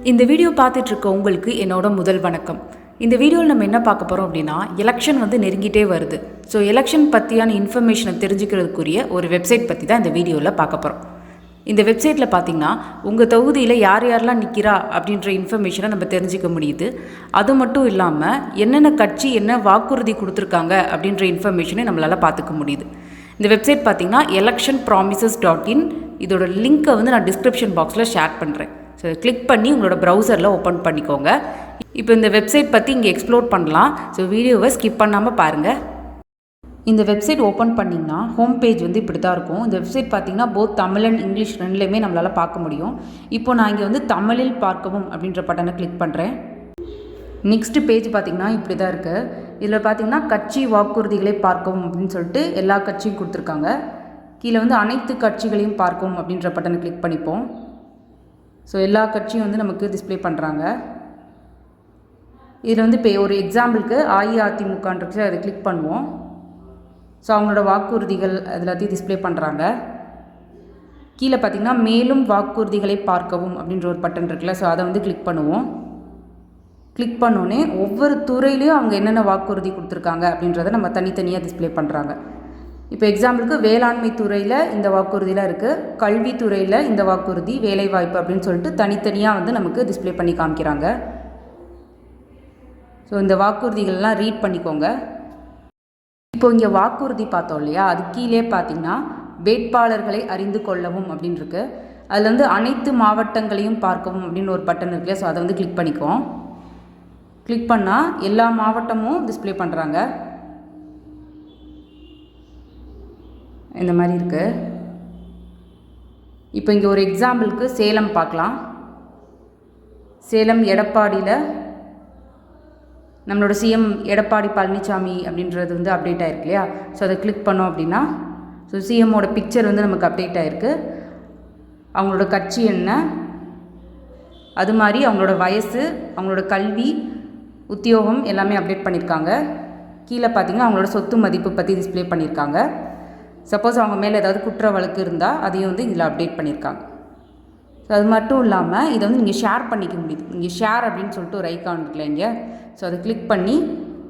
இந்த வீடியோ பார்த்துட்டு இருக்க உங்களுக்கு என்னோட முதல் வணக்கம். இந்த வீடியோவில் நம்ம என்ன பார்க்க போகிறோம் அப்படின்னா, எலெக்ஷன் நெருங்கிட்டே வருது. ஸோ எலெக்ஷன் பற்றியான இன்ஃபர்மேஷனை தெரிஞ்சுக்கிறதுக்குரிய ஒரு வெப்சைட் பற்றி தான் இந்த வீடியோவில் பார்க்க போகிறோம். இந்த வெப்சைட்டில் பார்த்திங்கன்னா உங்கள் தொகுதியில் யார் யாரெல்லாம் நிற்கிறா அப்படின்ற இன்ஃபர்மேஷனை நம்ம தெரிஞ்சிக்க முடியுது. அது மட்டும் இல்லாமல் என்னென்ன கட்சி என்ன வாக்குறுதி கொடுத்துருக்காங்க அப்படின்ற இன்ஃபர்மேஷனை நம்மளால் பார்த்துக்க முடியுது. இந்த வெப்சைட் பார்த்திங்கன்னா electionpromises.in. இதோட லிங்க்கை நான் டிஸ்கிரிப்ஷன் பாக்ஸில் ஷேர் பண்ணுறேன். ஸோ கிளிக் பண்ணி உங்களோட ப்ரௌசரில் ஓப்பன் பண்ணிக்கோங்க. இப்போ இந்த வெப்சைட் பற்றி இங்கே எக்ஸ்ப்ளோர் பண்ணலாம். ஸோ வீடியோவை ஸ்கிப் பண்ணாமல் பாருங்கள். இந்த வெப்சைட் ஓப்பன் பண்ணிங்கன்னா ஹோம் பேஜ் இப்படி தான் இருக்கும். இந்த வெப்சைட் பார்த்திங்கன்னா போத் தமிழ் அண்ட் இங்கிலீஷ் ரெண்டுலேயுமே நம்மளால் பார்க்க முடியும். இப்போ நான் இங்கே தமிழில் பார்க்கவும் அப்படின்ற பட்டனை கிளிக் பண்ணுறேன். நெக்ஸ்ட் பேஜ் பார்த்திங்கன்னா இப்படி தான் இருக்குது. இதில் பார்த்திங்கன்னா கட்சி வாக்குறுதிகளை பார்க்கவும் அப்படின்னு சொல்லிட்டு எல்லா கட்சியும் கொடுத்துருக்காங்க. கீழே அனைத்து கட்சிகளையும் பார்க்கவும் அப்படின்ற பட்டனை கிளிக் பண்ணிப்போம். ஸோ எல்லா கட்சியும் நமக்கு டிஸ்பிளே பண்ணுறாங்க. இதில் இப்போ ஒரு எக்ஸாம்பிளுக்கு அஇஅதிமுகன்றது அதை கிளிக் பண்ணுவோம். ஸோ அவங்களோட வாக்குறுதிகள் எல்லாத்தையும் டிஸ்பிளே பண்ணுறாங்க. கீழே பார்த்திங்கன்னா மேலும் வாக்குறுதிகளை பார்க்கவும் அப்படின்ற ஒரு பட்டன் இருக்குல்ல, ஸோ அதை கிளிக் பண்ணுவோம். கிளிக் பண்ணோன்னே ஒவ்வொரு துறையிலையும் அவங்க என்னென்ன வாக்குறுதி கொடுத்துருக்காங்க அப்படின்றத நம்ம தனித்தனியாக டிஸ்பிளே பண்ணுறாங்க. இப்போ எக்ஸாம்பிளுக்கு வேளாண்மை துறையில் இந்த வாக்குறுதிலாம் இருக்குது, கல்வித்துறையில் இந்த வாக்குறுதி, வேலைவாய்ப்பு அப்படின்னு சொல்லிட்டு தனித்தனியாக நமக்கு டிஸ்பிளே பண்ணி காமிக்கிறாங்க. ஸோ இந்த வாக்குறுதிகள்லாம் ரீட் பண்ணிக்கோங்க. இப்போ இங்கே வாக்குறுதி பார்த்தோம் இல்லையா, அது கீழே பார்த்திங்கன்னா வேட்பாளர்களை அறிந்து கொள்ளவும் அப்படின்னு இருக்கு. அதில் அனைத்து மாவட்டங்களையும் பார்க்கவும் அப்படின்னு ஒரு பட்டன் இருக்குல்லையா, ஸோ அதை கிளிக் பண்ணிக்குவோம். கிளிக் பண்ணால் எல்லா மாவட்டமும் டிஸ்பிளே பண்ணுறாங்க. இந்த மாதிரி இருக்குது. இப்போ இங்கே ஒரு எக்ஸாம்பிளுக்கு சேலம் பார்க்கலாம். சேலம் எடப்பாடியில் நம்மளோட சிஎம் எடப்பாடி பழனிசாமி அப்படின்றது அப்டேட் ஆகிருக்கு இல்லையா, ஸோ அதை கிளிக் பண்ணோம் அப்படின்னா ஸோ சிஎம்மோட பிக்சர் நமக்கு அப்டேட் ஆகிருக்கு. அவங்களோட கட்சி என்ன, அது மாதிரி அவங்களோட வயசு, அவங்களோட கல்வி, உத்தியோகம் எல்லாமே அப்டேட் பண்ணியிருக்காங்க. கீழே பார்த்திங்கன்னா அவங்களோட சொத்து மதிப்பு பற்றி டிஸ்பிளே பண்ணியிருக்காங்க. சப்போஸ் அவங்க மேலே ஏதாவது குற்ற வழக்கு இருந்தால் அதையும் இதில் அப்டேட் பண்ணியிருக்காங்க. ஸோ அது மட்டும் இல்லாமல் இதை நீங்கள் ஷேர் பண்ணிக்க முடியுது. இங்கே ஷேர் அப்படின்னு சொல்லிட்டு ஒரு ஐக்கான் இருக்குல்ல இங்கே, ஸோ அதை கிளிக் பண்ணி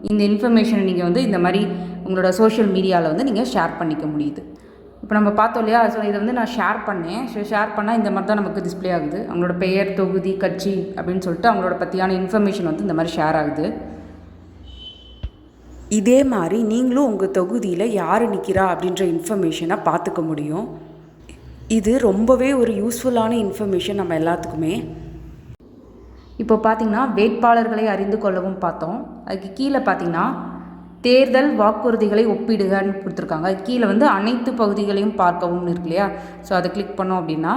இந்த இன்ஃபர்மேஷனை நீங்கள் இந்த மாதிரி உங்களோட சோஷியல் மீடியாவில் நீங்கள் ஷேர் பண்ணிக்க முடியுது. இப்போ நம்ம பார்த்தோம் இல்லையா, ஸோ இதை நான் ஷேர் பண்ணேன். ஸோ ஷேர் பண்ணால் இந்த மாதிரி தான் நமக்கு டிஸ்பிளே ஆகுது. அவங்களோட பெயர், தொகுதி, கட்சி அப்படின்னு சொல்லிட்டு அவங்களோட பற்றியான இன்ஃபர்மேஷன் இந்த மாதிரி ஷேர் ஆகுது. இதே மாதிரி நீங்களும் உங்கள் தொகுதியில் யார் நிற்கிறா அப்படின்ற இன்ஃபர்மேஷனை பார்த்துக்க முடியும். இது ரொம்பவே ஒரு யூஸ்ஃபுல்லான இன்ஃபர்மேஷன் நம்ம எல்லாத்துக்குமே. இப்போ பார்த்திங்கன்னா வேட்பாளர்களை அறிந்து கொள்ளவும் பார்த்தோம். அதுக்கு கீழே பார்த்திங்கன்னா தேர்தல் வாக்குறுதிகளை ஒப்பிடுகன்னு கொடுத்துருக்காங்க. அது கீழே அனைத்து பகுதிகளையும் பார்க்கவும் இருக்கு இல்லையா, ஸோ அதை கிளிக் பண்ணோம் அப்படின்னா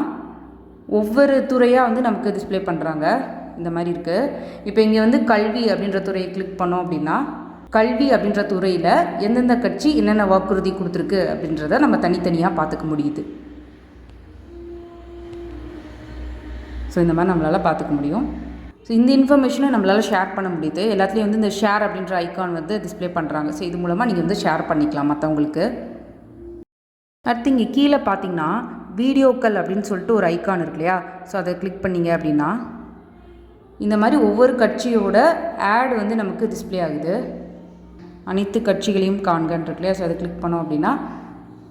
ஒவ்வொரு துறையாக நமக்கு டிஸ்பிளே பண்ணுறாங்க. இந்த மாதிரி இருக்குது. இப்போ இங்கே கல்வி அப்படின்ற துறையை கிளிக் பண்ணோம் அப்படின்னா கல்வி அப்படின்ற துறையில் எந்தெந்த கட்சி என்னென்ன வாக்குறுதி கொடுத்துருக்கு அப்படின்றத நம்ம தனித்தனியாக பார்த்துக்க முடியுது. ஸோ இந்த மாதிரி நம்மளால் பார்த்துக்க முடியும். ஸோ இந்த இன்ஃபர்மேஷனை நம்மளால் ஷேர் பண்ண முடியுது. எல்லாத்துலேயும் இந்த ஷேர் அப்படின்ற ஐக்கான் டிஸ்பிளே பண்ணுறாங்க. ஸோ இது மூலமாக நீங்கள் ஷேர் பண்ணிக்கலாம் மற்றவங்களுக்கு. அடுத்து இங்கே கீழே பார்த்தீங்கன்னா வீடியோக்கள் அப்படின்னு சொல்லிட்டு ஒரு ஐக்கான் இருக்கு இல்லையா, ஸோ அதை கிளிக் பண்ணிங்க அப்படின்னா இந்த மாதிரி ஒவ்வொரு கட்சியோட ஆட் நமக்கு டிஸ்பிளே ஆகுது. அனைத்து கட்சிகளையும் காண்கன்னு இருக்கு இல்லையா, ஸோ அதை கிளிக் பண்ணோம் அப்படின்னா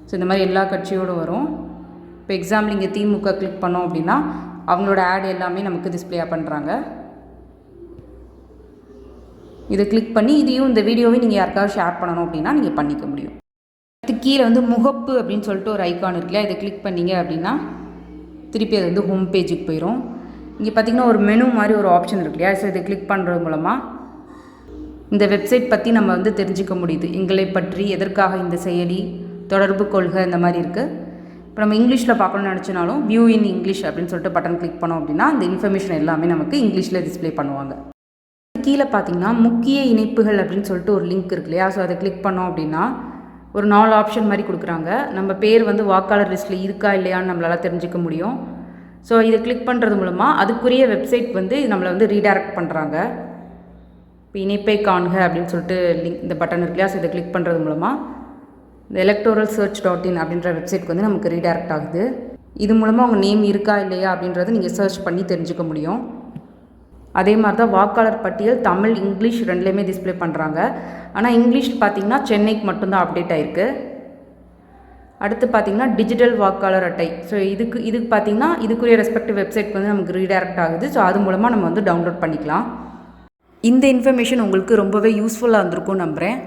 ஸோ இந்த மாதிரி எல்லா கட்சியோடு வரும். இப்போ எக்ஸாம்பிள் இங்கே திமுக கிளிக் பண்ணோம் அப்படின்னா அவங்களோட ஆட் எல்லாமே நமக்கு டிஸ்பிளேயாக பண்ணுறாங்க. இதை கிளிக் பண்ணி இதையும் இந்த வீடியோவை நீங்கள் யாருக்காவது ஷேர் பண்ணணும் அப்படின்னா நீங்கள் பண்ணிக்க முடியும். இது கீழே முகப்பு அப்படின்னு சொல்லிட்டு ஒரு ஐக்கான் இருக்குல்லையா, இதை கிளிக் பண்ணிங்க அப்படின்னா திருப்பி அது ஹோம் பேஜுக்கு போயிடும். இங்கே பார்த்திங்கன்னா ஒரு மெனு மாதிரி ஒரு ஆப்ஷன் இருக்கு இல்லையா, ஸோ இதை கிளிக் பண்ணுறது மூலமாக இந்த வெப்சைட் பற்றி நம்ம தெரிஞ்சிக்க முடியுது. எங்களை பற்றி, எதற்காக இந்த செயலி, தொடர்பு கொள்கை, இந்த மாதிரி இருக்குது. இப்போ நம்ம இங்கிலீஷில் பார்க்கணும்னு நினச்சினாலும் வியூ இன் இங்கிலீஷ் அப்படின்னு சொல்லிட்டு பட்டன் கிளிக் பண்ணோம் அப்படின்னா இந்த இன்ஃபர்மேஷன் எல்லாமே நமக்கு இங்கிலீஷில் டிஸ்பிளே பண்ணுவாங்க. கீழே பார்த்திங்கன்னா முக்கிய இணைப்புகள் அப்படின்னு சொல்லிட்டு ஒரு லிங்க் இருக்கு இல்லையா, ஸோ அதை கிளிக் பண்ணோம் அப்படின்னா ஒரு 4 ஆப்ஷன் மாதிரி கொடுக்குறாங்க. நம்ம பேர் வாக்காளர் லிஸ்ட்டில் இருக்கா இல்லையான்னு நம்மளால் தெரிஞ்சிக்க முடியும். ஸோ இதை கிளிக் பண்ணுறது மூலமாக அதுக்குரிய வெப்சைட் நம்மளை ரீடைரக்ட் பண்ணுறாங்க. இப்போ இணைப்பை காண்க அப்படின்னு சொல்லிட்டு லிங்க் இந்த பட்டன் இருக்கு இல்லையா, ஸோ இதை கிளிக் பண்ணுறது மூலமாக இந்த electoralsearch.in அப்படின்ற வெப்சைட்க்கு நமக்கு ரீடைரக்ட் ஆகுது. இது மூலமாக உங்கள் நேம் இருக்கா இல்லையா அப்படின்றத நீங்கள் சர்ச் பண்ணி தெரிஞ்சுக்க முடியும். அதே மாதிரி தான் வாக்காளர் பட்டியல் தமிழ் இங்கிலீஷ் ரெண்டுலேயுமே டிஸ்பிளே பண்ணுறாங்க. ஆனால் இங்கிலீஷ் பார்த்திங்கன்னா சென்னைக்கு மட்டும்தான் அப்டேட் ஆகிருக்கு. அடுத்து பார்த்திங்கன்னா டிஜிட்டல் வாக்காளர் அட்டை. ஸோ இதுக்கு பார்த்திங்கன்னா இதுக்குரிய ரெஸ்பெக்டிவ் வெப்சைட்க்கு வந்து நமக்கு ரீடைரக்ட் ஆகுது. ஸோ அது மூலமாக நம்ம வந்து டவுன்லோட் பண்ணிக்கலாம். இந்த இன்ஃபர்மேஷன் உங்களுக்கு ரொம்பவே யூஸ்ஃபுல்லாக இருந்திருக்கும்னு நம்புகிறேன்.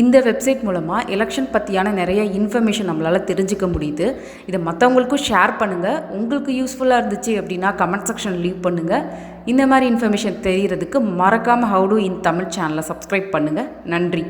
இந்த வெப்சைட் மூலமாக எலெக்ஷன் பற்றியான நிறைய இன்ஃபர்மேஷன் நம்மளால் தெரிஞ்சிக்க முடியுது. இதை மற்றவங்களுக்கும் ஷேர் பண்ணுங்கள். உங்களுக்கு யூஸ்ஃபுல்லாக இருந்துச்சு அப்படின்னா கமெண்ட் செக்ஷன் லீவ் பண்ணுங்கள். இந்த மாதிரி இன்ஃபர்மேஷன் தெரிகிறதுக்கு மறக்காமல் ஹவு டு இன் தமிழ் சேனலை சப்ஸ்கிரைப் பண்ணுங்கள். நன்றி.